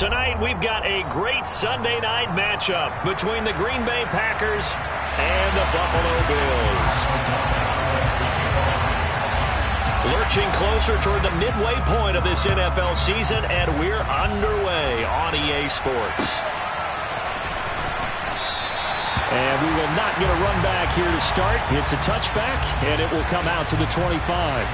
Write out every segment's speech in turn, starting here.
Tonight, we've got a great Sunday night matchup between the Green Bay Packers and the Buffalo Bills. Lurching closer toward the midway point of this NFL season, and we're underway on EA Sports. And we will not get a run back here to start. It's a touchback, and it will come out to the 25.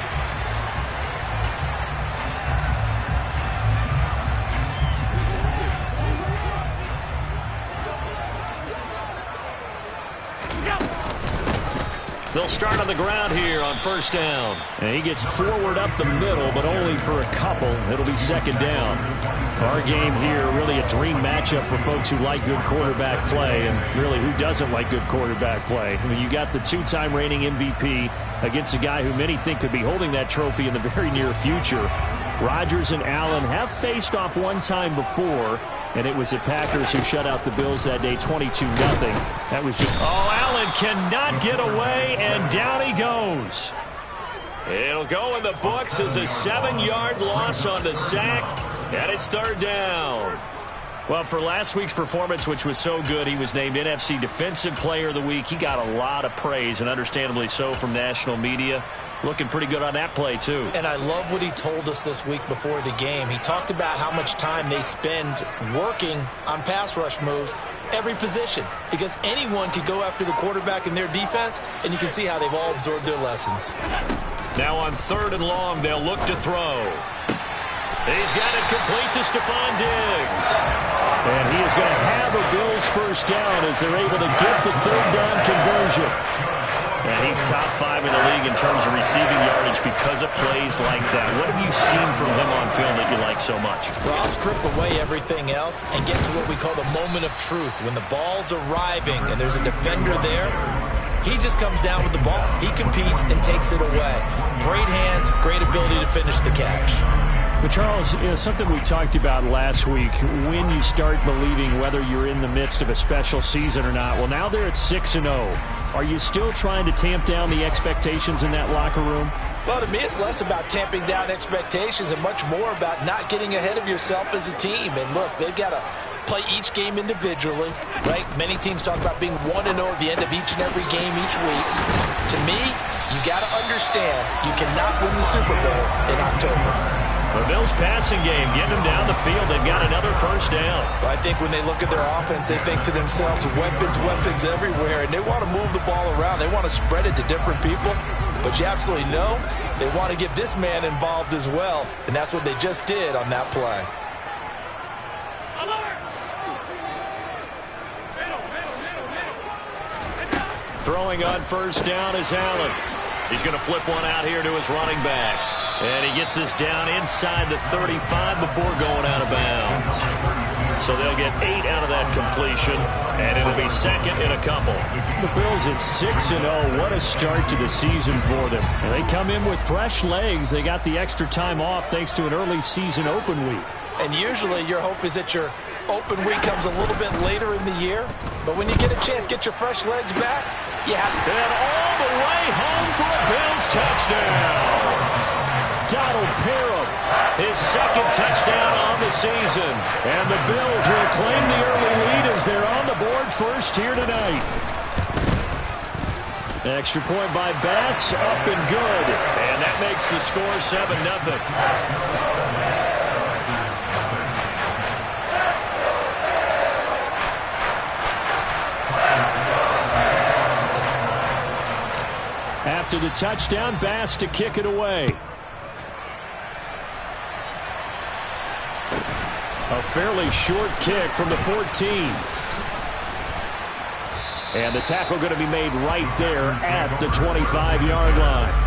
They'll start on the ground here on first down. And he gets forward up the middle, but only for a couple. It'll be second down. Our game here, really a dream matchup for folks who like good quarterback play, and really who doesn't like good quarterback play. I mean, you got the two-time reigning MVP against a guy who many think could be holding that trophy in the very near future. Rodgers and Allen have faced off one time before, and it was the Packers who shut out the Bills that day 22-0. That was just... Oh, Allen cannot get away, and down he goes. It'll go in the books as a 7-yard loss on the sack, and it's third down. Well, for last week's performance, which was so good, he was named NFC Defensive Player of the Week. He got a lot of praise, and understandably so, from national media. Looking pretty good on that play, too. And I love what he told us this week before the game. He talked about how much time they spend working on pass rush moves, every position, because anyone could go after the quarterback in their defense, and you can see how they've all absorbed their lessons. Now on third and long, they'll look to throw. He's got it complete to Stephon Diggs. And he is going to have a Bills first down as they're able to get the third down conversion. And he's top 5 in the league in terms of receiving yardage because of plays like that. What have you seen from him on film that you like so much? Well, I'll strip away everything else and get to what we call the moment of truth. When the ball's arriving and there's a defender there, he just comes down with the ball. He competes and takes it away. Great hands, great ability to finish the catch. But Charles, something we talked about last week, when you start believing whether you're in the midst of a special season or not. Well, now they're at 6-0. Are you still trying to tamp down the expectations in that locker room? Well, to me, it's less about tamping down expectations and much more about not getting ahead of yourself as a team. And look, they've got to play each game individually, right? Many teams talk about being 1-0 at the end of each and every game each week. To me, you got to understand you cannot win the Super Bowl in October. The Bills passing game, getting them down the field. They've got another first down. Well, I think when they look at their offense, they think to themselves, weapons everywhere, and they want to move the ball around. They want to spread it to different people, but you absolutely know they want to get this man involved as well, and that's what they just did on that play. Throwing on first down is Allen. He's going to flip one out here to his running back. And he gets this down inside the 35 before going out of bounds. So they'll get 8 out of that completion, and it'll be second in a couple. The Bills at 6-0. What a start to the season for them. And they come in with fresh legs. They got the extra time off thanks to an early season open week. And usually your hope is that your open week comes a little bit later in the year. But when you get a chance to get your fresh legs back, you have to. And all the way home for a Bills touchdown. Donald Parham, his second touchdown on the season. And the Bills will claim the early lead as they're on the board first here tonight. Extra point by Bass, up and good. And that makes the score 7-0. After the touchdown, Bass to kick it away. A fairly short kick from the 14. And the tackle going to be made right there at the 25-yard line.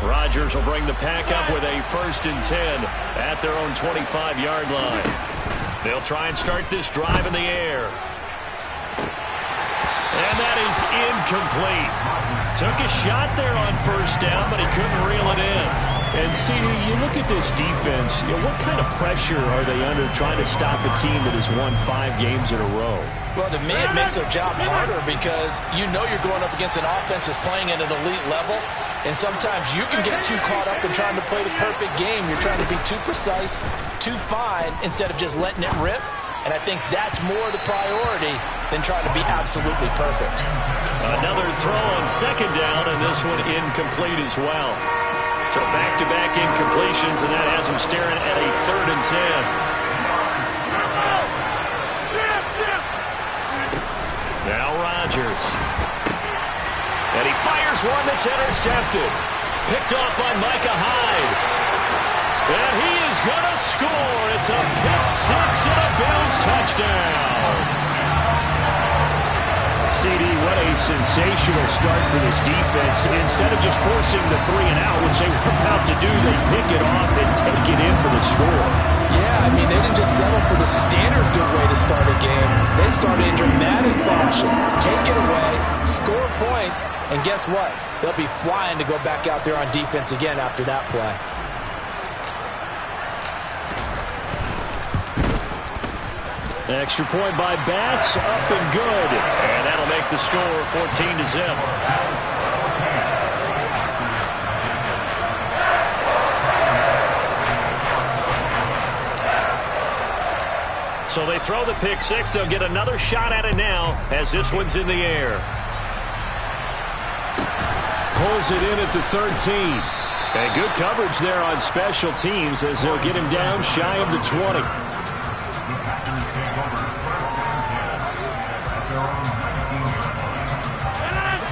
Rodgers will bring the pack up with a 1st and 10 at their own 25-yard line. They'll try and start this drive in the air. And that is incomplete. Took a shot there on first down, but he couldn't reel it in. And CD, you look at this defense, what kind of pressure are they under trying to stop a team that has won 5 games in a row? Well, to me, it makes their job harder because you know you're going up against an offense that's playing at an elite level, and sometimes you can get too caught up in trying to play the perfect game. You're trying to be too precise, too fine, instead of just letting it rip. And I think that's more the priority than trying to be absolutely perfect. Another throw on second down, and this one incomplete as well. So back-to-back incompletions, and that has him staring at a 3rd and 10. Now Rodgers. And he fires one that's intercepted. Picked off by Micah Hyde. And he is going to score. It's a pick 6 and a Bills touchdown. CD, what a sensational start for this defense. Instead of just forcing the 3 and out, which they were about to do, they pick it off and take it in for the score. Yeah, I mean, they didn't just settle for the standard good way to start a game. They started in dramatic fashion. Take it away, score points, and guess what? They'll be flying to go back out there on defense again after that play. Extra point by Bass, up and good. And that'll make the score 14-0. So they throw the pick 6. They'll get another shot at it now as this one's in the air. Pulls it in at the 13. And good coverage there on special teams as they'll get him down shy of the 20.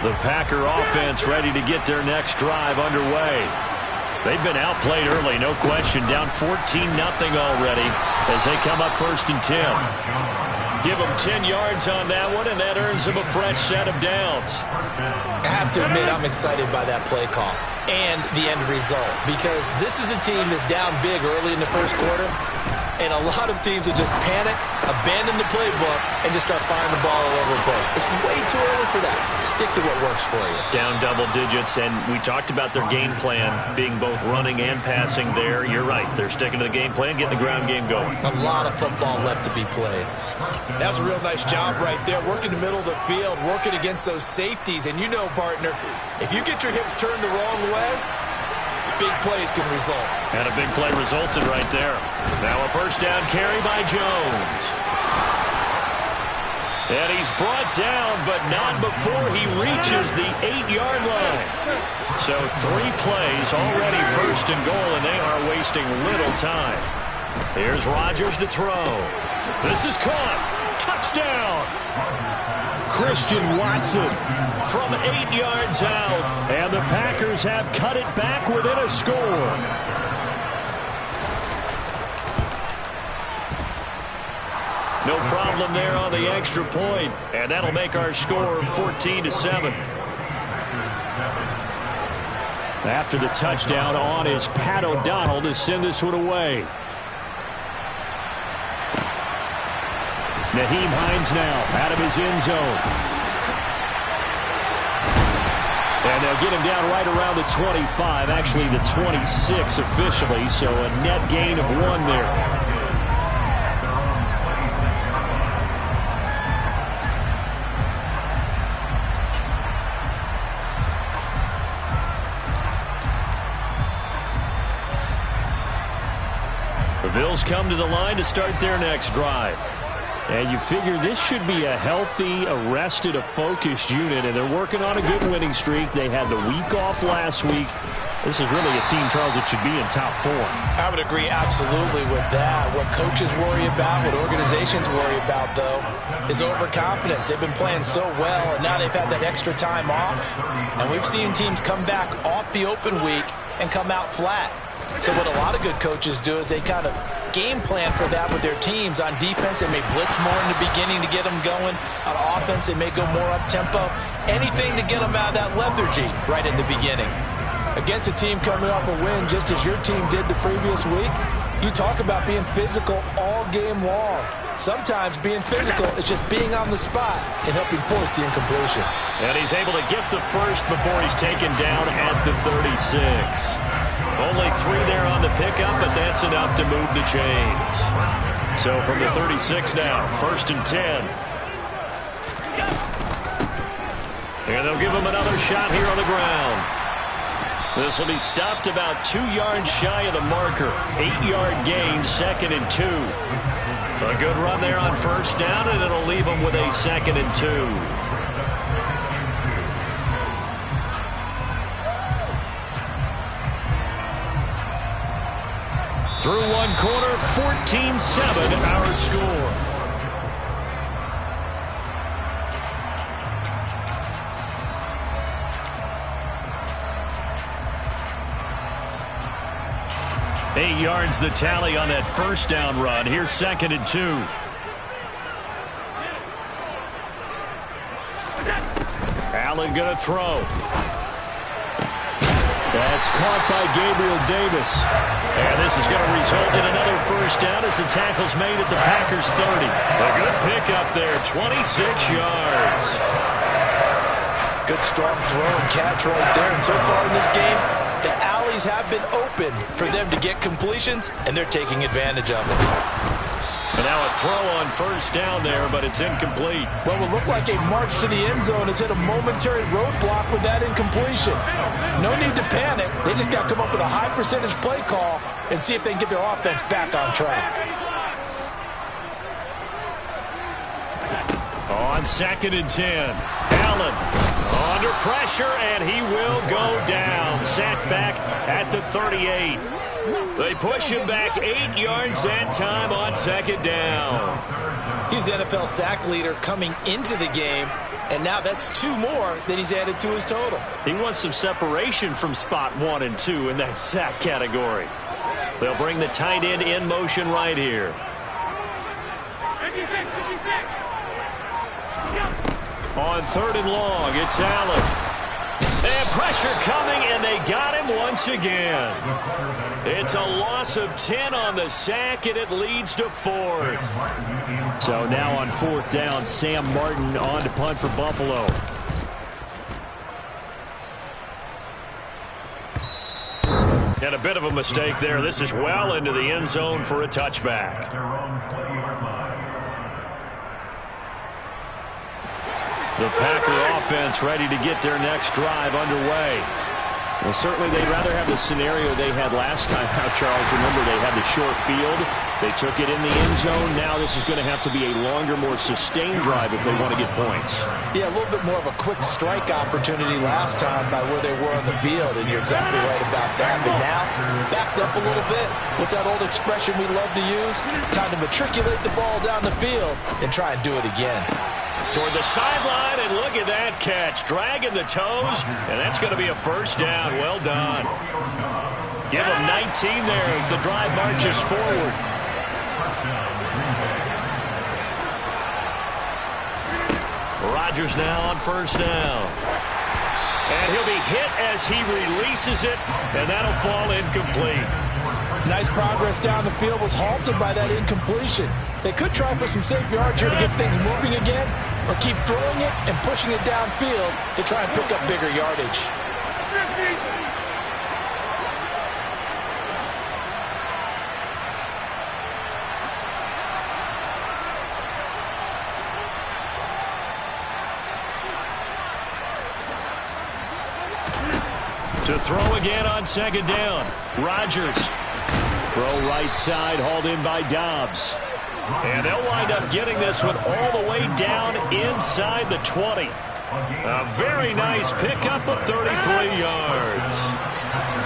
The Packer offense ready to get their next drive underway. They've been outplayed early, no question. Down 14-0 already as they come up 1st and 10. Give them 10 yards on that one, and that earns them a fresh set of downs. I have to admit, I'm excited by that play call and the end result because this is a team that's down big early in the first quarter, and a lot of teams will just panic, abandon the playbook, and just start firing the ball all over the place. It's way too early for that. Stick to what works for you. Down double digits, and we talked about their game plan being both running and passing there. You're right. They're sticking to the game plan, getting the ground game going. A lot of football left to be played. That was a real nice job right there, working the middle of the field, working against those safeties. And you know, partner, if you get your hips turned the wrong way, big plays can result. And a big play resulted right there. Now a first down carry by Jones. And he's brought down, but not before he reaches the 8-yard line. So 3 plays already 1st and goal, and they are wasting little time. Here's Rodgers to throw. This is caught. Touchdown. Christian Watson from 8 yards out. And the Packers have cut it back within a score. No problem there on the extra point. And that'll make our score 14-7. After the touchdown, on is Pat O'Donnell to send this one away. Nyheim Hines now out of his end zone. And they'll get him down right around the 25, actually the 26 officially, so a net gain of 1 there. The Bills come to the line to start their next drive. And you figure this should be a healthy, a focused unit, and they're working on a good winning streak. They had the week off last week. This is really a team, Charles, that should be in top 4. I would agree absolutely with that. What coaches worry about, what organizations worry about, though, is overconfidence. They've been playing so well, and now they've had that extra time off. And we've seen teams come back off the open week and come out flat. So what a lot of good coaches do is they kind of game plan for that with their teams. On defense, they may blitz more in the beginning to get them going. On offense, they may go more up-tempo. Anything to get them out of that lethargy right in the beginning. Against a team coming off a win, just as your team did the previous week, you talk about being physical all game long. Sometimes being physical is just being on the spot and helping force the incompletion. And he's able to get the first before he's taken down at the 36. Only 3 there on the pickup, but that's enough to move the chains. So from the 36 now, 1st and 10. And they'll give him another shot here on the ground. This will be stopped about 2 yards shy of the marker. 8-yard gain, 2nd and 2. A good run there on 1st down, and it'll leave them with a 2nd and 2. Through 1 quarter, 14-7 our score. Eight yards the tally on that 1st down run. Here's 2nd and 2. Allen going to throw. That's caught by Gabriel Davis. And this is going to result in another 1st down as the tackle's made at the Packers 30. A good pickup there, 26 yards. Good strong throw and catch right there. And so far in this game, the alleys have been open for them to get completions, and they're taking advantage of it. And now a throw on 1st down there, but it's incomplete. What will look like a march to the end zone has hit a momentary roadblock with that incompletion. No need to panic. They just got to come up with a high percentage play call and see if they can get their offense back on track. On 2nd and 10, Allen under pressure, and he will go down. Sacked back at the 38. They push him back 8 yards that time on 2nd down. He's the NFL sack leader coming into the game, and now that's 2 more that he's added to his total. He wants some separation from spot 1 and 2 in that sack category. They'll bring the tight end in motion right here. On 3rd and long, it's Allen. And pressure coming, and they got him once again. It's a loss of 10 on the sack, and it leads to 4th. So now on 4th down, Sam Martin on to punt for Buffalo. And a bit of a mistake there. This is well into the end zone for a touchback. The Packer offense ready to get their next drive underway. Well, certainly they'd rather have the scenario they had last time out, Charles. Remember, they had the short field. They took it in the end zone. Now this is going to have to be a longer, more sustained drive if they want to get points. Yeah, a little bit more of a quick strike opportunity last time by where they were on the field, and you're exactly right about that. But now, backed up a little bit. What's that old expression we love to use? Time to matriculate the ball down the field and try and do it again. Toward the sideline, and look at that catch. Dragging the toes, and that's going to be a 1st down. Well done. Give them 19 there as the drive marches forward. Rodgers now on 1st down. And he'll be hit as he releases it, and that'll fall incomplete. Nice progress down the field, was halted by that incompletion. They could try for some safe yards here to get things moving again, or keep throwing it and pushing it downfield to try and pick up bigger yardage. To throw again on 2nd down. Rodgers. Throw right side, hauled in by Dobbs. And they'll wind up getting this one all the way down inside the 20. A very nice pickup of 33 yards.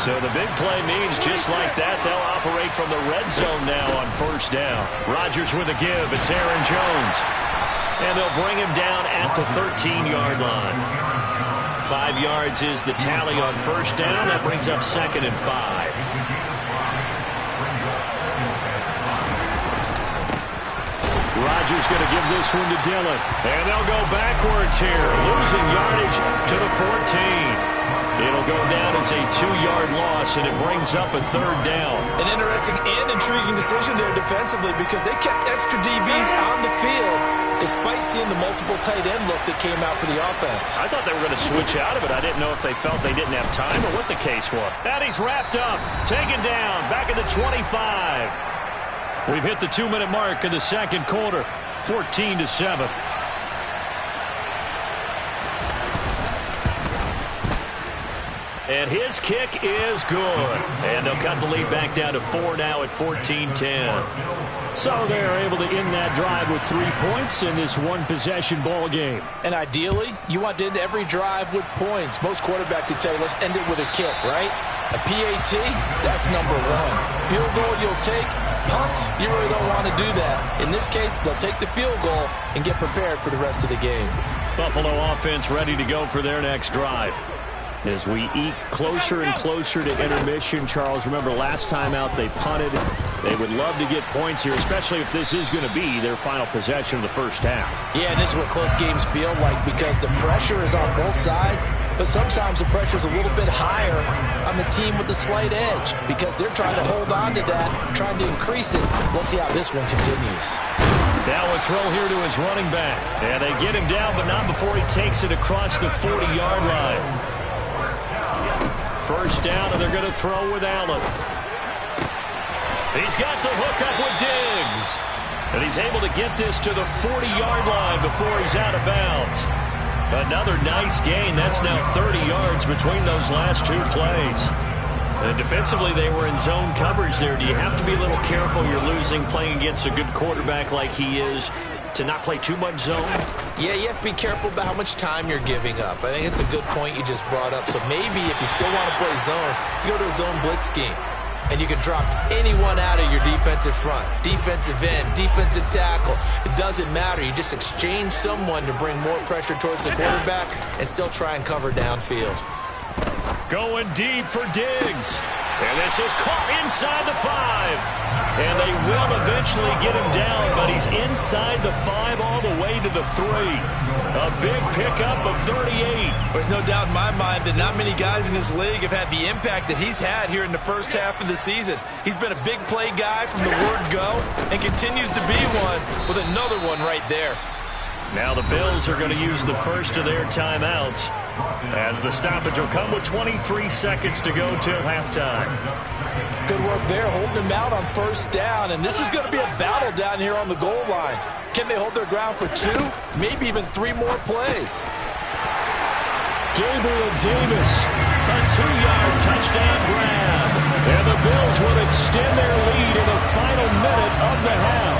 So the big play means just like that, they'll operate from the red zone now on 1st down. Rodgers with a give. It's Aaron Jones. And they'll bring him down at the 13-yard line. 5 yards is the tally on 1st down. That brings up 2nd and 5. Rodgers going to give this one to Dillon. And they'll go backwards here, losing yardage to the 14. It'll go down as a 2-yard loss, and it brings up a 3rd down. An interesting and intriguing decision there defensively because they kept extra DBs on the field despite seeing the multiple tight end look that came out for the offense. I thought they were going to switch out of it. I didn't know if they felt they didn't have time or what the case was. And he's wrapped up, taken down, back at the 25. We've hit the 2-minute mark in the second quarter, 14-7. And his kick is good. And they'll cut the lead back down to 4 now at 14-10. So they're able to end that drive with 3 points in this one-possession ball game. And ideally, you want to end every drive with points. Most quarterbacks would tell you, let's end it with a kick, right? A PAT, that's number 1. Field goal you'll take. Punts, you really don't want to do that. In this case, they'll take the field goal and get prepared for the rest of the game. Buffalo offense ready to go for their next drive. As we eke closer and closer to intermission, Charles, remember last time out they punted. They would love to get points here, especially if this is going to be their final possession of the first half. Yeah, and this is what close games feel like because the pressure is on both sides, but sometimes the pressure is a little bit higher on the team with the slight edge because they're trying to hold on to that, trying to increase it. Let's see how this one continues. Now a throw here to his running back. And they get him down, but not before he takes it across the 40-yard line. First down, and they're going to throw with Allen. He's got the hook up with Diggs. And he's able to get this to the 40-yard line before he's out of bounds. Another nice gain. That's now 30 yards between those last 2 plays. And defensively, they were in zone coverage there. Do you have to be a little careful? You're losing playing against a good quarterback like he is to not play too much zone? Yeah, you have to be careful about how much time you're giving up. I think it's a good point you just brought up. So maybe if you still want to play zone, you go to a zone blitz scheme. And you can drop anyone out of your defensive front. Defensive end, defensive tackle. It doesn't matter. You just exchange someone to bring more pressure towards the quarterback and still try and cover downfield. Going deep for Diggs. And this is caught inside the 5. And they will eventually get him down, but he's inside the 5 all the way to the 3. A big pickup of 38. There's no doubt in my mind that not many guys in this league have had the impact that he's had here in the first half of the season. He's been a big play guy from the word go and continues to be one with another one right there. Now the Bills are going to use the first of their timeouts as the stoppage will come with 23 seconds to go till halftime. Good work there, holding them out on first down, and this is going to be a battle down here on the goal line. Can they hold their ground for 2, maybe even 3 more plays? Gabriel Davis, a 2-yard touchdown grab. And the Bills will extend their lead in the final minute of the half.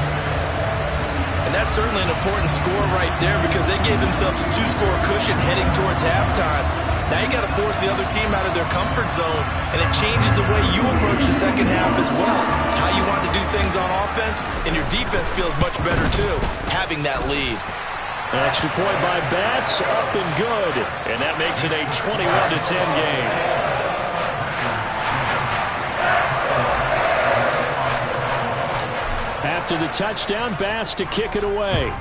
And that's certainly an important score right there because they gave themselves a 2-score cushion heading towards halftime. Now you got to force the other team out of their comfort zone, and it changes the way you approach the second half as well. How you want to do things on offense, and your defense feels much better too, having that lead. Extra point by Bass, up and good. And that makes it a 21-10 game. After the touchdown, Bass to kick it away.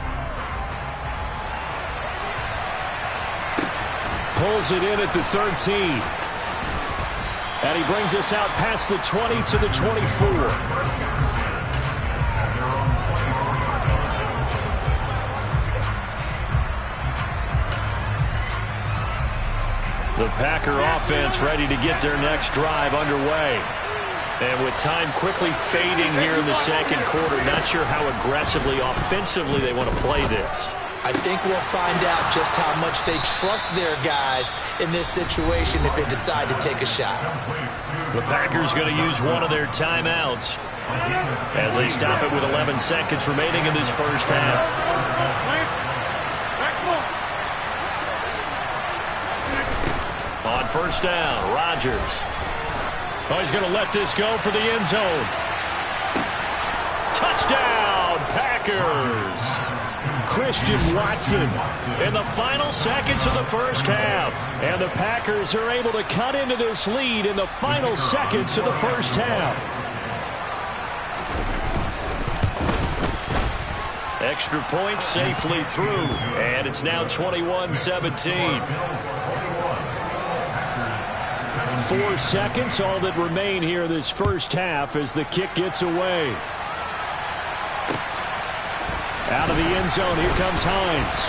Pulls it in at the 13. And he brings us out past the 20 to the 24. The Packer offense ready to get their next drive underway. And with time quickly fading here in the second quarter, not sure how aggressively, offensively they want to play this. I think we'll find out just how much they trust their guys in this situation if they decide to take a shot. The Packers going to use one of their timeouts as they stop it with 11 seconds remaining in this first half. On first down, Rodgers. Oh, he's going to let this go for the end zone. Touchdown, Packers. Christian Watson in the final seconds of the first half. And the Packers are able to cut into this lead in the final seconds of the first half. Extra point safely through. And it's now 21-17. 4 seconds, all that remain here this first half as the kick gets away. Out of the end zone, here comes Hines.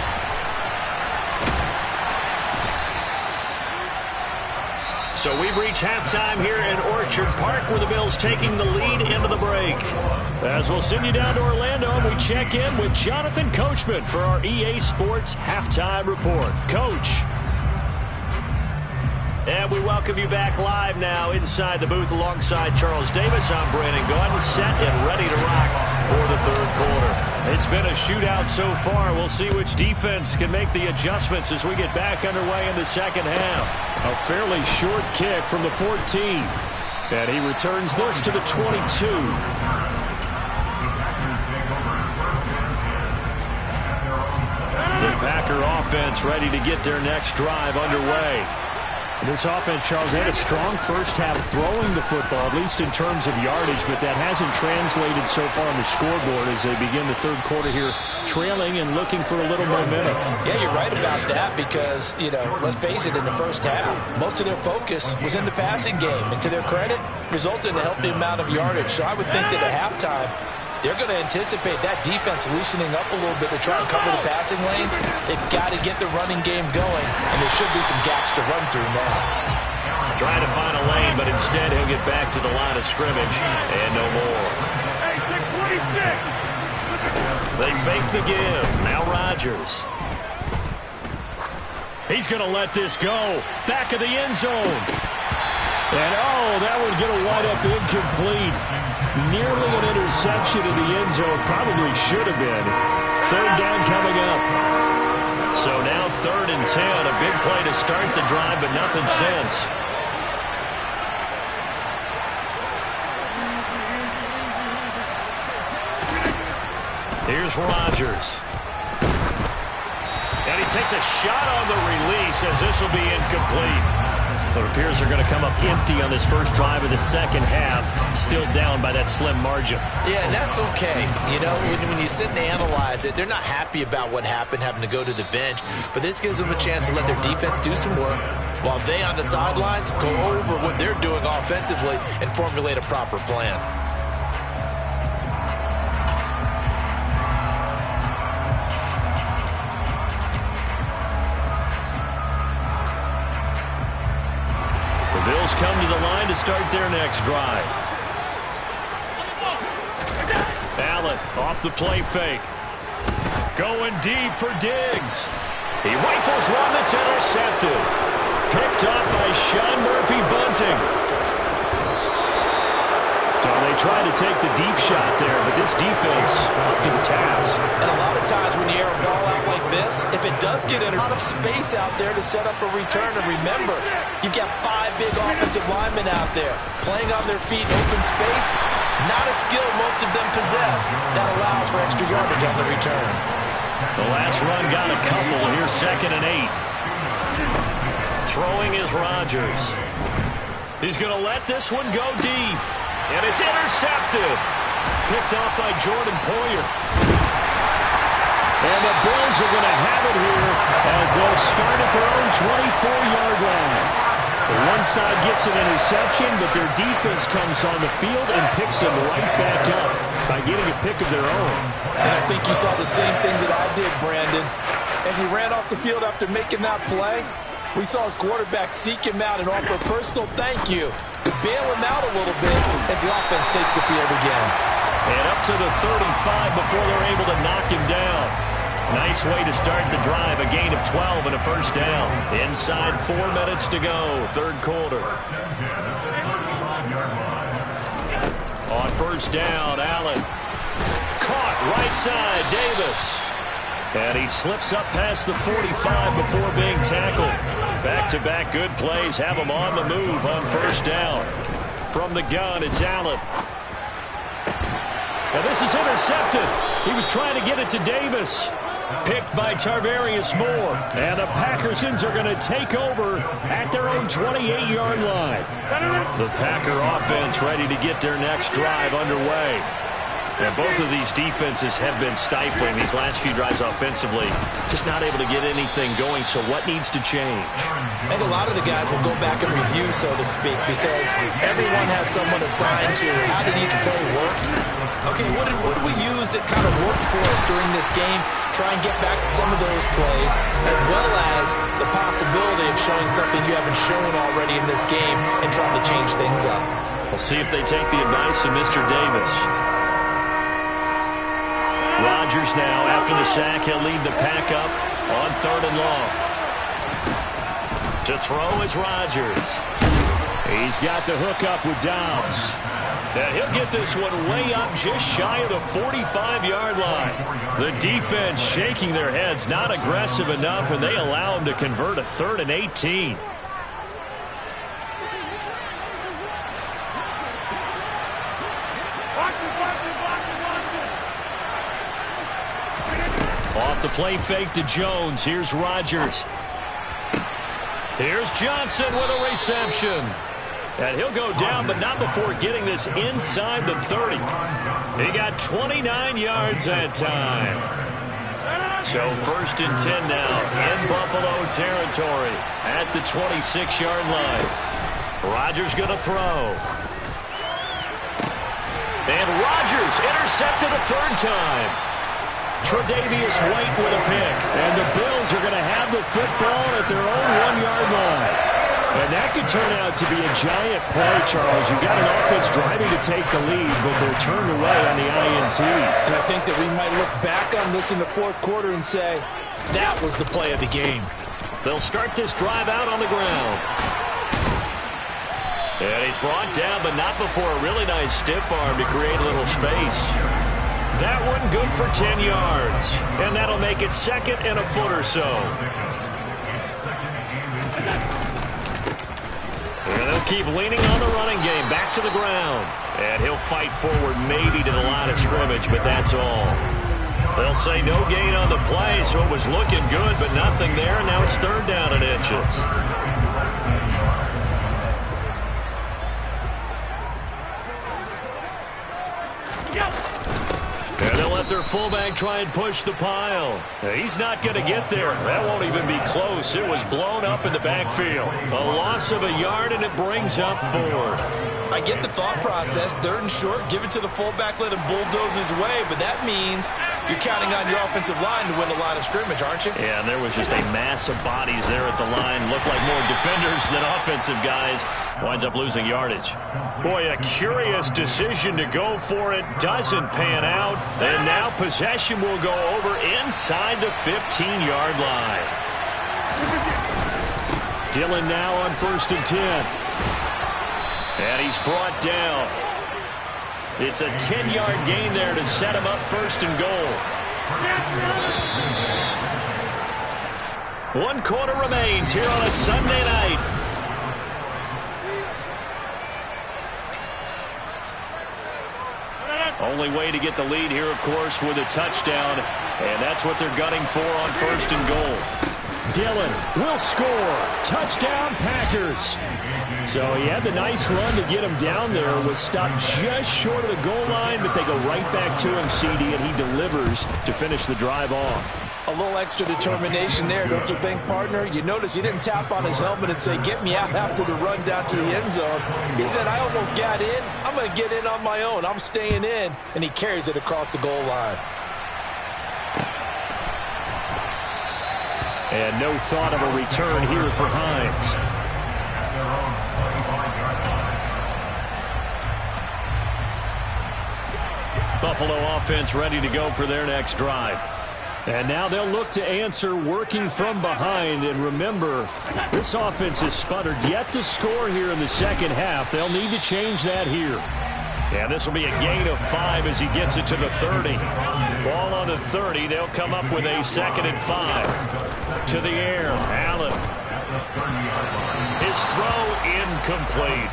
So we've reached halftime here in Orchard Park where the Bills taking the lead into the break. As we'll send you down to Orlando, and we check in with Jonathan Coachman for our EA Sports Halftime Report. Coach. And we welcome you back live now inside the booth alongside Charles Davis. I'm Brandon Gaudin, set and ready to rock for the third quarter. It's been a shootout so far. We'll see which defense can make the adjustments as we get back underway in the second half. A fairly short kick from the 14. And he returns this to the 22. The Packer offense ready to get their next drive underway. This offense, Charles, had a strong first half throwing the football, at least in terms of yardage, but that hasn't translated so far on the scoreboard as they begin the third quarter here, trailing and looking for a little momentum. Yeah, you're right about that because, let's face it, in the first half, most of their focus was in the passing game. And to their credit, resulted in a healthy amount of yardage. So I would think that at halftime, they're going to anticipate that defense loosening up a little bit to try and cover the passing lanes. They've got to get the running game going, and there should be some gaps to run through now. Trying to find a lane, but instead he'll get back to the line of scrimmage and no more. They fake the give. Now Rodgers. He's going to let this go. Back of the end zone. And, that would get a wide up incomplete. Nearly an interception in the end zone. Probably should have been. Third down coming up. So now 3rd and 10. A big play to start the drive, but nothing since. Here's Rodgers. And he takes a shot on the release as this will be incomplete. It appears they're going to come up empty on this first drive of the second half, still down by that slim margin. Yeah, and that's okay. When you sit and analyze it, they're not happy about what happened, having to go to the bench. But this gives them a chance to let their defense do some work while they on the sidelines go over what they're doing offensively and formulate a proper plan. Bills come to the line to start their next drive. Allen off the play fake. Going deep for Diggs. He rifles one that's intercepted. Picked up by Sean Murphy-Bunting. So they try to take the deep shot there, but this defense up to the task. And a lot of times when you air a ball out like this, if it does get in a lot of space out there to set up a return, and remember, you've got 5 big offensive linemen out there playing on their feet in open space. Not a skill most of them possess that allows for extra yardage on the return. The last run got a couple. Here's 2nd and 8. Throwing is Rodgers. He's going to let this one go deep. And it's intercepted. Picked off by Jordan Poyer. And the Bills are going to have it here as they'll start at their own 24-yard line. The one side gets an interception, but their defense comes on the field and picks them right back up by getting a pick of their own. And I think you saw the same thing that I did, Brandon. As he ran off the field after making that play, we saw his quarterback seek him out and offer a personal thank you to bail him out a little bit as the offense takes the field again. And up to the 35 before they're able to knock him down. Nice way to start the drive. A gain of 12 and a first down. Inside 4 minutes to go, third quarter. On first down, Allen. Caught right side, Davis. And he slips up past the 45 before being tackled. Back-to-back good plays have him on the move on first down. From the gun, it's Allen. And this is intercepted. He was trying to get it to Davis. Picked by Tarvarius Moore. And the Packersons are going to take over at their own 28-yard line. The Packer offense ready to get their next drive underway. And both of these defenses have been stifling these last few drives offensively. Just not able to get anything going, so what needs to change? I think a lot of the guys will go back and review, so to speak, because everyone has someone assigned to how did each play work. Okay, what did we use that kind of worked for us during this game? Try and get back to some of those plays, as well as the possibility of showing something you haven't shown already in this game and trying to change things up. We'll see if they take the advice of Mr. Davis. Rodgers now, after the sack, he'll lead the pack up on 3rd and long. To throw is Rodgers. He's got the hook up with Dobbs. And he'll get this one way up just shy of the 45-yard line. The defense shaking their heads, not aggressive enough, and they allow him to convert a 3rd and 18. Off the play fake to Jones. Here's Rodgers. Here's Johnson with a reception. And he'll go down, but not before getting this inside the 30. He got 29 yards that time. So 1st and 10 now in Buffalo territory at the 26-yard line. Rodgers going to throw. And Rodgers intercepted a 3rd time. Tre'Davious White with a pick. And the Bills are going to have the football at their own 1-yard line. And that could turn out to be a giant play, Charles. You've got an offense driving to take the lead, but they're turned away on the INT. And I think that we might look back on this in the 4th quarter and say, that was the play of the game. They'll start this drive out on the ground. And he's brought down, but not before a really nice stiff arm to create a little space. That one good for 10 yards. And that'll make it 2nd and a foot or so. And they'll keep leaning on the running game. Back to the ground. And he'll fight forward maybe to the line of scrimmage, but that's all. They'll say no gain on the play, so it was looking good, but nothing there. And now it's 3rd down and inches. And they'll let their fullback try and push the pile. He's not going to get there. That won't even be close. It was blown up in the backfield. A loss of a yard, and it brings up 4th. I get the thought process. 3rd and short, give it to the fullback, let him bulldoze his way. But that means you're counting on your offensive line to win a line of scrimmage, aren't you? Yeah, and there was just a mass of bodies there at the line. Looked like more defenders than offensive guys. Winds up losing yardage. Boy, a curious decision to go for it. Doesn't pan out. And now possession will go over inside the 15-yard line. Dillon now on 1st and 10. And he's brought down. It's a 10-yard gain there to set him up 1st and goal. 1 quarter remains here on a Sunday night. Only way to get the lead here, of course, with a touchdown. And that's what they're gunning for on 1st and goal. Dillon will score. Touchdown, Packers. So he had the nice run to get him down there. Was stopped just short of the goal line, but they go right back to him, CD, and he delivers to finish the drive off. A little extra determination there, don't you think, partner? You notice he didn't tap on his helmet and say, get me out after the run down to the end zone. He said, I almost got in. I'm going to get in on my own. I'm staying in. And he carries it across the goal line. And no thought of a return here for Hines. Buffalo offense ready to go for their next drive. And now they'll look to answer working from behind. And remember, this offense has sputtered yet to score here in the 2nd half. They'll need to change that here. And this will be a gain of 5 as he gets it to the 30. Ball on the 30. They'll come up with a 2nd and 5. To the air. Allen. His throw incomplete.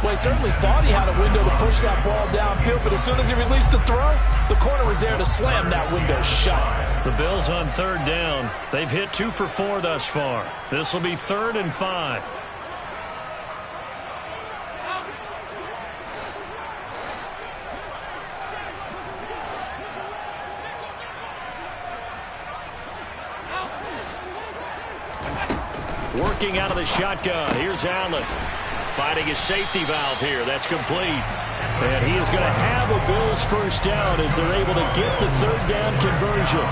Well, he certainly thought he had a window to push that ball downfield, but as soon as he released the throw, the corner was there to slam that window shut. The Bills on 3rd down. They've hit 2 for 4 thus far. This will be 3rd and 5. Working out of the shotgun. Here's Allen. Finding his safety valve here. That's complete. And he is going to have a Bills first down as they're able to get the third down conversion.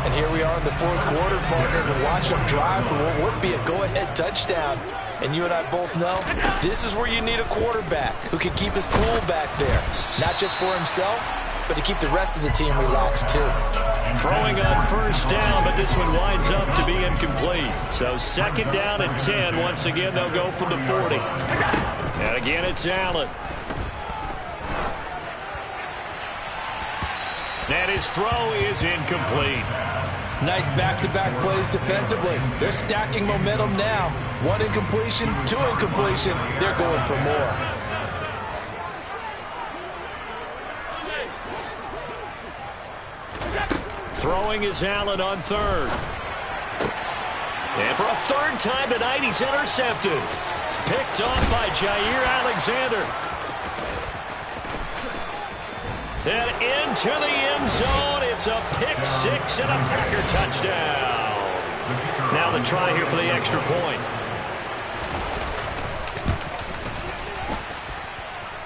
And here we are in the fourth quarter, partner, to watch them drive for what would be a go-ahead touchdown. And you and I both know this is where you need a quarterback who can keep his cool back there. Not just for himself, but to keep the rest of the team relaxed too. Throwing on first down, but this one winds up to be incomplete. So second down and 10. Once again, they'll go from the 40. And again, it's Allen. And his throw is incomplete. Nice back-to-back plays defensively. They're stacking momentum now. One incompletion, two incompletion. They're going for more. Throwing is Allen on third. And for a third time tonight, he's intercepted. Picked off by Jair Alexander. And into the end zone. It's a pick six and a Packer touchdown. Now the try here for the extra point.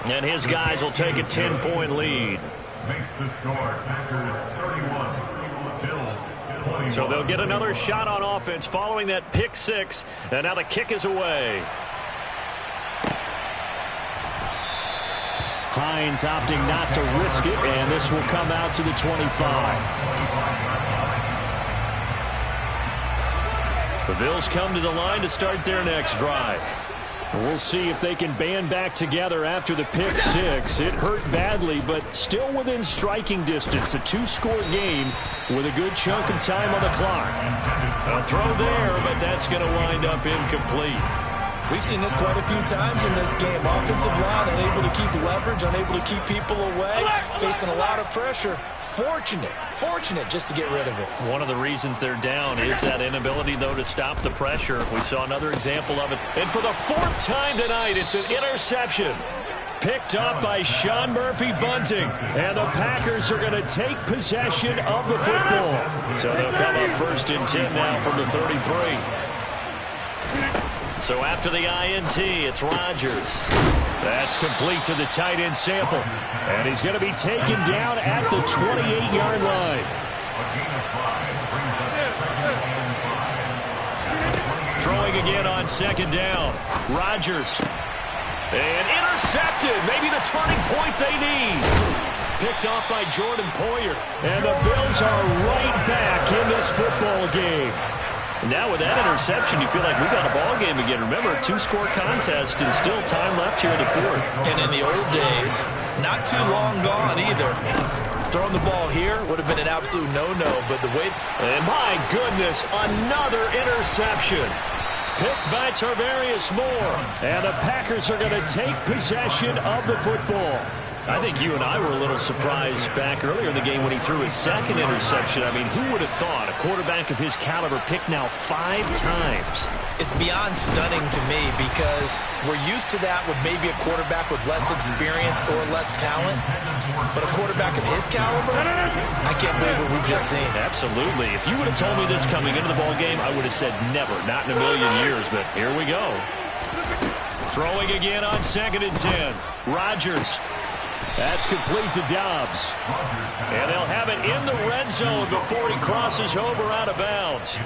And his guys will take a 10-point lead. Makes the score. Packers 31, Bills 21. So they'll get another shot on offense following that pick six. And now the kick is away. Hines opting not to risk it, and this will come out to the 25. The Bills come to the line to start their next drive. We'll see if they can band back together after the pick six. It hurt badly, but still within striking distance. A two-score game with a good chunk of time on the clock. A throw there, but that's going to wind up incomplete. We've seen this quite a few times in this game. Offensive line unable to keep leverage, unable to keep people away, facing a lot of pressure. Fortunate just to get rid of it. One of the reasons they're down is that inability, though, to stop the pressure. We saw another example of it. And for the fourth time tonight, it's an interception. Picked up by Sean Murphy-Bunting. And the Packers are going to take possession of the football. So they'll come up first and 10 now from the 33. So after the INT, it's Rodgers. That's complete to the tight end Sample. And he's going to be taken down at the 28-yard line. Throwing again on second down. Rodgers. And intercepted. Maybe the turning point they need. Picked off by Jordan Poyer. And the Bills are right back in this football game. Now with that interception, you feel like we've got a ball game again. Remember, a two-score contest and still time left here in the fourth. And in the old days, not too long gone either. Throwing the ball here would have been an absolute no-no, but the way... And my goodness, another interception. Picked by Tarvarius Moore. And the Packers are going to take possession of the football. I think you and I were a little surprised back earlier in the game when he threw his second interception. I mean, who would have thought a quarterback of his caliber picked now 5 times? It's beyond stunning to me because we're used to that with maybe a quarterback with less experience or less talent. But a quarterback of his caliber, I can't believe what we've just seen. Absolutely. If you would have told me this coming into the ball game, I would have said never, not in a million years. But here we go. Throwing again on second and 10. Rodgers. That's complete to Dobbs. And they'll have it in the red zone before he crosses over out of bounds.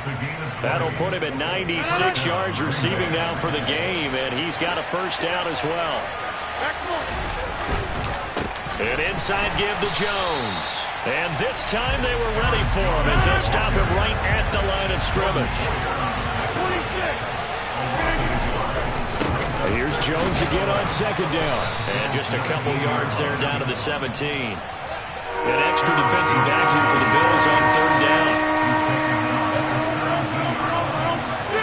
That'll put him at 96 yards receiving now for the game, and he's got a first down as well. An inside give to Jones. And this time they were ready for him as they'll stop him right at the line of scrimmage. Here's Jones again on second down. And just a couple yards there down to the 17. An extra defensive back here for the Bills on third down.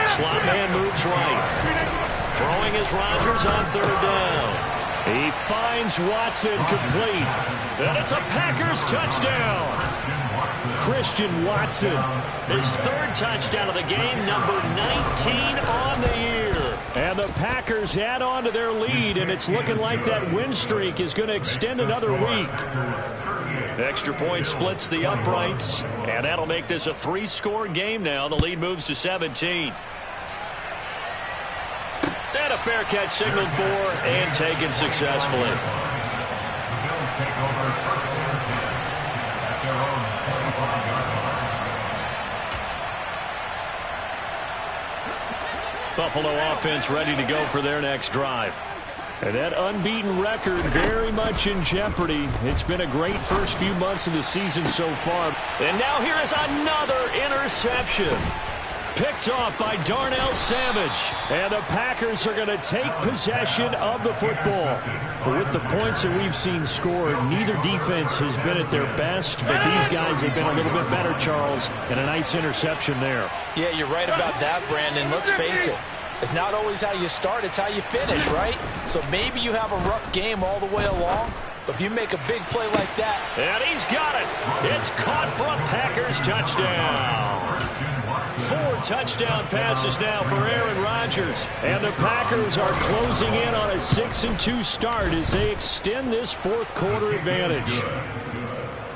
Slot man moves right. Throwing is Rodgers on third down. He finds Watson complete. And it's a Packers touchdown. Christian Watson. His third touchdown of the game, number 19 on the year. And the Packers add on to their lead, and it's looking like that win streak is going to extend another week. Extra point splits the uprights, and that'll make this a 3-score game now. The lead moves to 17. And a fair catch signaled for and taken successfully. The Bills take over first and 10 at their own 25-yard line. Buffalo offense ready to go for their next drive. And that unbeaten record very much in jeopardy. It's been a great first few months of the season so far. And now here is another interception. Picked off by Darnell Savage. And the Packers are going to take possession of the football. With the points that we've seen scored, neither defense has been at their best, but these guys have been a little bit better, Charles, and a nice interception there. Yeah, you're right about that, Brandon. Let's face it. It's not always how you start, it's how you finish, right? So maybe you have a rough game all the way along, but if you make a big play like that. And he's got it. It's caught for a Packers touchdown. 4 touchdown passes now for Aaron Rodgers. And the Packers are closing in on a 6-2 start as they extend this fourth quarter advantage.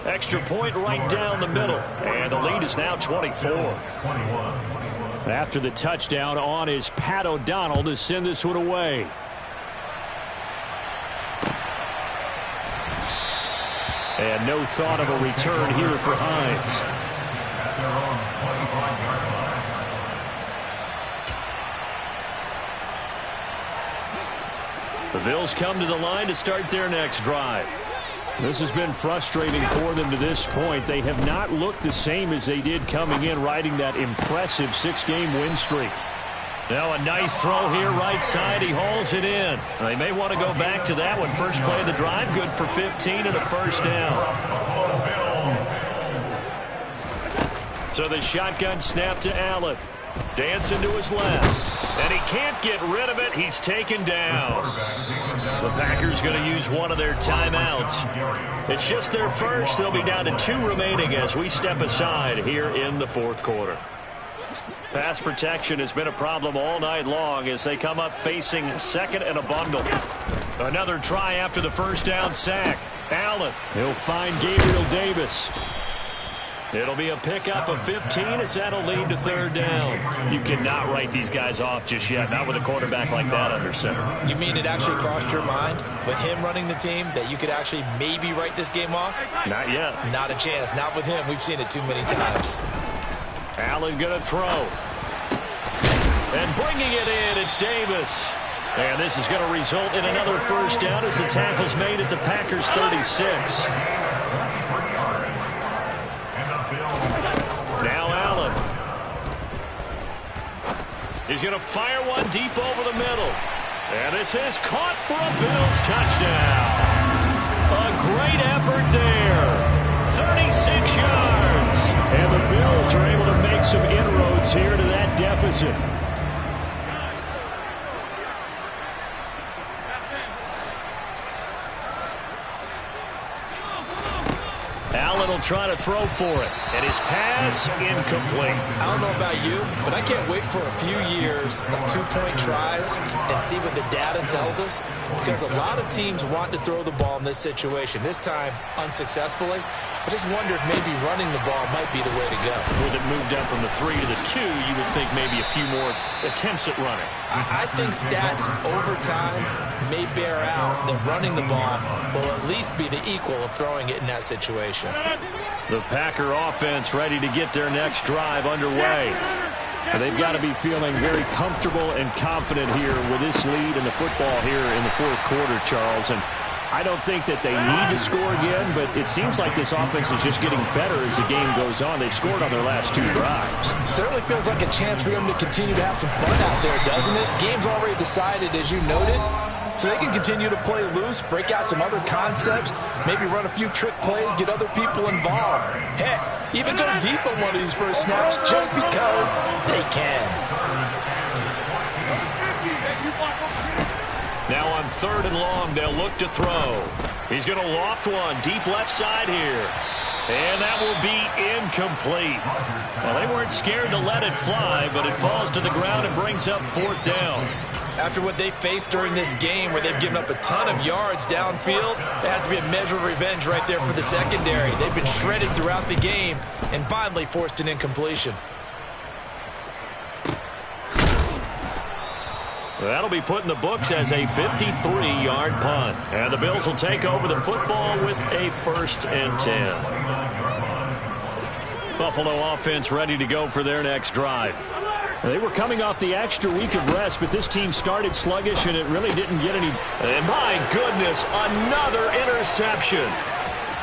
Extra point right down the middle. And the lead is now 24. After the touchdown, on is Pat O'Donnell to send this one away. And no thought of a return here for Hines. At their own 25-yard line. The Bills come to the line to start their next drive. This has been frustrating for them to this point. They have not looked the same as they did coming in, riding that impressive 6-game win streak. Now a nice throw here right side. He hauls it in. They may want to go back to that one. First play of the drive, good for 15 and a first down. So the shotgun snap to Allen. Dancing to his left. And he can't get rid of it. He's taken down. The Packers going to use one of their timeouts. It's just their first. They'll be down to 2 remaining as we step aside here in the fourth quarter. Pass protection has been a problem all night long as they come up facing second and a bundle. Another try after the first down sack. Allen. He'll find Gabriel Davis. It'll be a pickup of 15 as that'll lead to third down. You cannot write these guys off just yet, not with a quarterback like that under center. You mean it actually crossed your mind with him running the team that you could actually maybe write this game off? Not yet. Not a chance. Not with him. We've seen it too many times. Allen going to throw. And bringing it in, it's Davis. And this is going to result in another first down as the tackle's made at the Packers 36. Now Allen. He's going to fire one deep over the middle. And this is caught for a Bills touchdown. A great effort there. 36 yards. And the Bills are able to make some inroads here to that deficit. Allen will try to throw for it. And his pass incomplete. I don't know about you, but I can't wait for a few years of 2-point tries and see what the data tells us. Because a lot of teams want to throw the ball in this situation. This time, unsuccessfully. I just wonder if maybe running the ball might be the way to go. With it moved up from the 3 to the 2, you would think maybe a few more attempts at running. I think stats over time may bear out that running the ball will at least be the equal of throwing it in that situation. The Packer offense ready to get their next drive underway. They've got to be feeling very comfortable and confident here with this lead in the football here in the fourth quarter, Charles. And I don't think that they need to score again, but it seems like this offense is just getting better as the game goes on. They've scored on their last 2 drives. Certainly feels like a chance for them to continue to have some fun out there, doesn't it? Game's already decided, as you noted. So they can continue to play loose, break out some other concepts, maybe run a few trick plays, get other people involved. Heck, even go deep on one of these first snaps just because they can. Now on 3rd and long, they'll look to throw. He's going to loft one deep left side here. And that will be incomplete. Well, they weren't scared to let it fly, but it falls to the ground and brings up 4th down. After what they faced during this game where they've given up a ton of yards downfield, there has to be a measure of revenge right there for the secondary. They've been shredded throughout the game and finally forced an incompletion. That'll be put in the books as a 53-yard punt. And the Bills will take over the football with a 1st and 10. Buffalo offense ready to go for their next drive. They were coming off the extra week of rest, but this team started sluggish, and it really didn't get any. And my goodness, another interception.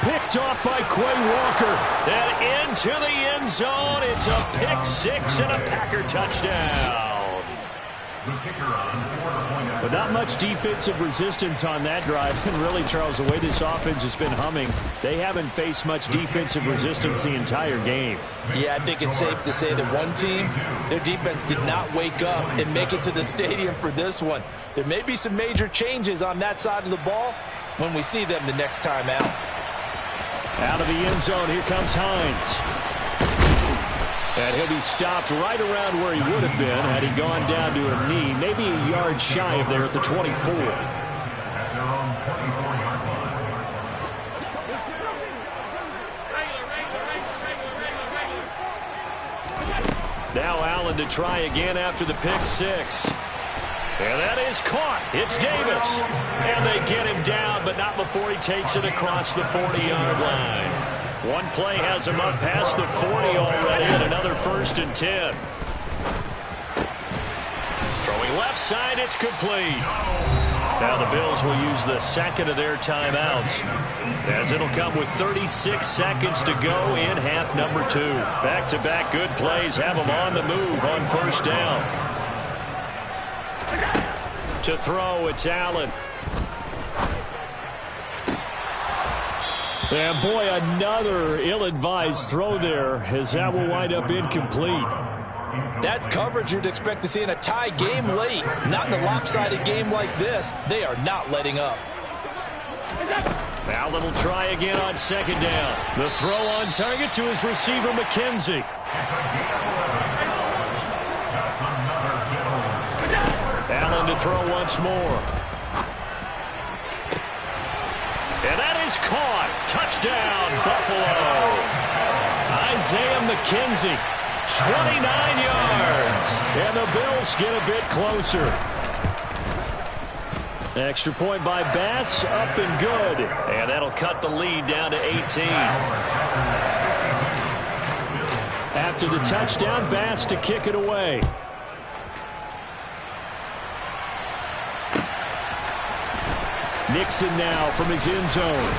Picked off by Quay Walker. And into the end zone. It's a pick 6 and a Packer touchdown. But not much defensive resistance on that drive. And really, Charles, the way this offense has been humming, they haven't faced much defensive resistance the entire game. Yeah, I think it's safe to say that one team, their defense did not wake up and make it to the stadium for this one. There may be some major changes on that side of the ball when we see them the next time out. Out of the end zone, here comes Hines. And he'll be stopped right around where he would have been had he gone down to a knee, maybe a yard shy of there at the 24. Now Allen to try again after the pick 6. And that is caught. It's Davis. And they get him down, but not before he takes it across the 40-yard line. One play has him up past the 40 already, and another 1st and 10. Throwing left side, it's complete. Now the Bills will use the second of their timeouts, as it'll come with 36 seconds to go in half number 2. Back-to-back good plays have them on the move on 1st down. To throw, it's Allen. And boy, another ill-advised throw there, as that will wind up incomplete. That's coverage you'd expect to see in a tie game late. Not in a lopsided game like this. They are not letting up. Allen will try again on 2nd down. The throw on target to his receiver, McKenzie. Allen to throw once more. And that is caught. Touchdown, Buffalo. Isaiah McKenzie, 29 yards. And the Bills get a bit closer. Extra point by Bass, up and good. And that'll cut the lead down to 18. After the touchdown, Bass to kick it away. Nixon now from his end zone.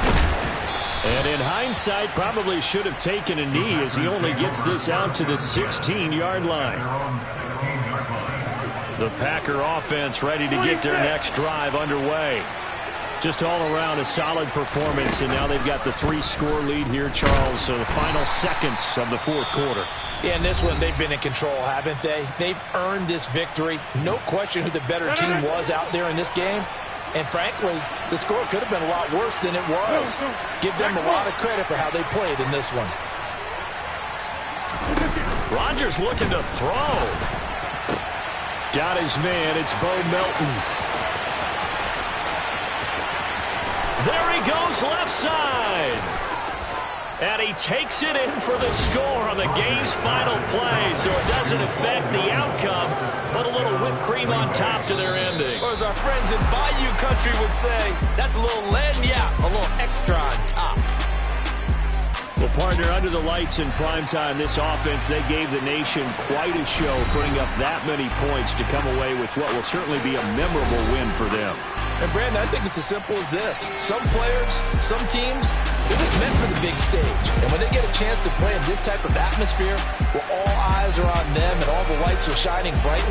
And in hindsight, probably should have taken a knee as he only gets this out to the 16-yard line. The Packer offense ready to get their next drive underway. Just all around a solid performance, and now they've got the 3-score lead here, Charles, so the final seconds of the 4th quarter. Yeah, in this one, they've been in control, haven't they? They've earned this victory. No question who the better team was out there in this game. And frankly, the score could have been a lot worse than it was. Give them a lot of credit for how they played in this one. Rodgers looking to throw. Got his man. It's Bo Melton. There he goes left side. And he takes it in for the score on the game's final play, so it doesn't affect the outcome, but a little whipped cream on top to their ending. Or as our friends in Bayou Country would say, that's a little lead, yeah, a little extra on top. Well, partner, under the lights in primetime, this offense, they gave the nation quite a show, putting up that many points to come away with what will certainly be a memorable win for them. And, Brandon, I think it's as simple as this. Some players, some teams, they're just meant for the big stage. And when they get a chance to play in this type of atmosphere where all eyes are on them and all the lights are shining brightly,